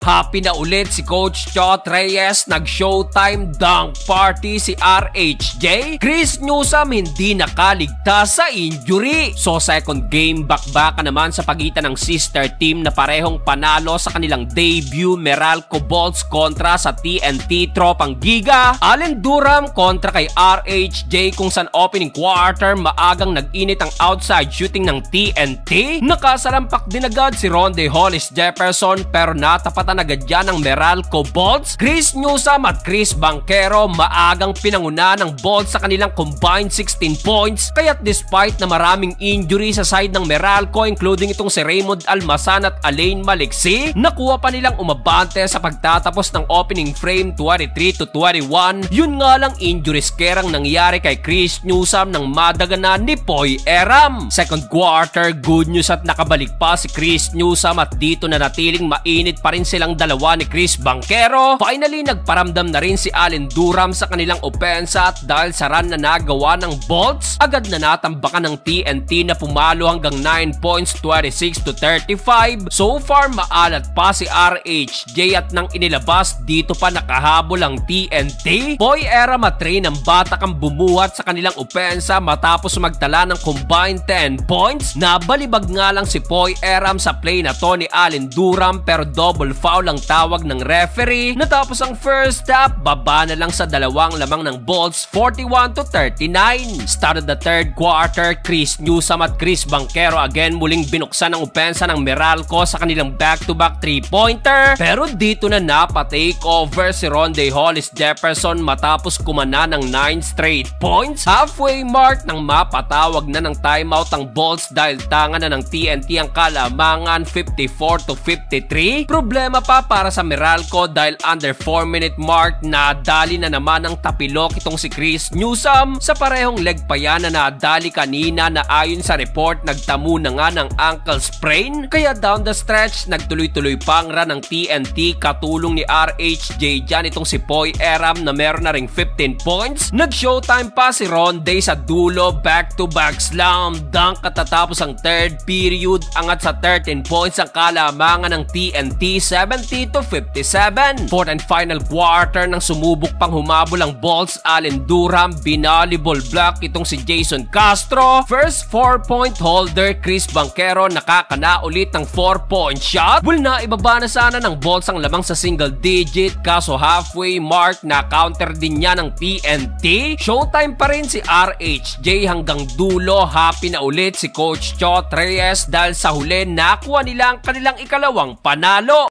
Happy na ulit si Coach Chot Reyes, nag-showtime dunk party si RHJ. Chris Newsome hindi nakaligtas sa injury. So second game back-baka naman sa pagitan ng sister team na parehong panalo sa kanilang debut, Meralco Bolts kontra sa TNT Tropang Giga. Allen Durham kontra kay RHJ, kung saan opening quarter maagang nag-init ang outside shooting ng TNT. Nakasalampak din agad si Ronde Hollis Jefferson pero natapatan agad yan ng Meralco Bolts. Chris Newsome at Chris Banquero maagang pinanguna ng Bolts sa kanilang combined 16 points. Kaya't despite na maraming injury sa side ng Meralco, including itong si Raymond Almasan at Alain Maliksi, nakuha pa nilang umabante sa pagtatapos ng opening frame 23-21. Yun nga lang, injury scare ang nangyari kay Chris Newsome nang madaganan ni Poy Eram. Second quarter, good news at nakabalik pa si Chris Newsome at dito na natiling mainit pa rin silang dalawa ni Chris Banquero. Finally, nagparamdam na rin si Allen Durham sa kanilang opensa at dahil sa run na nagawa ng Bolts, agad na natambakan ng TNT na pumalo hanggang 9 points, 26-35. So far, maalat pa si RHJ at nang inilabas, dito pa nakahabol ang TNT. Poy Eram at Ray ng Batak ang bumuhat sa kanilang opensa matapos magtala ng combined 10 points. Nabalibag nga lang si Poy Eram sa play na to ni Allen Durham pero double foul ang tawag ng referee. Natapos ang first half, baba na lang sa dalawang lamang ng Bolts, 41-39. Started the third quarter, Chris Newsome at Chris Banquero again muling binuksan ang opensa ng Meralco sa kanilang back-to-back 3-pointer. Pero dito na napatake over si Ronde Hollis Jefferson matapos kumana ng 9 straight points. Halfway mark nang mapatawag na ng timeout ang Bolts dahil tanga na ng TNT ang kalamangan, 54-53. Problema pa para sa Meralco dahil under 4-minute mark nadali na naman ang tapilok itong si Chris Newsome. Sa parehong leg pa yan na nadali kanina na ayon sa report nagtamo na nga ng ankle sprain. Kaya down the stretch, nagtuloy-tuloy pang run ng TNT katulong ni RHJ dyan itong si Poy Eram na meron na ring 15 points. Nag-showtime pa si Ronde sa dulo, back-to-back slam dunk katatapos ang third period. Angat sa 13 points ang kalamangan ng TNT, 70-57. Fourth and final quarter nang sumubok pang humabol ang Bolts, Allen Durham, binalibol block itong si Jason Castro. First 4-point holder Chris Banquero nakakana ulit ng 4-point shot. Na ibaba na sana ng Bolts ang lamang sa single digit kaso halfway mark na counter din niya ng TNT. Showtime pa rin si RHJ hanggang dulo. Happy na ulit si Coach Chot Reyes dahil sa huli nakuha nila ang kanilang ikalawang panalo.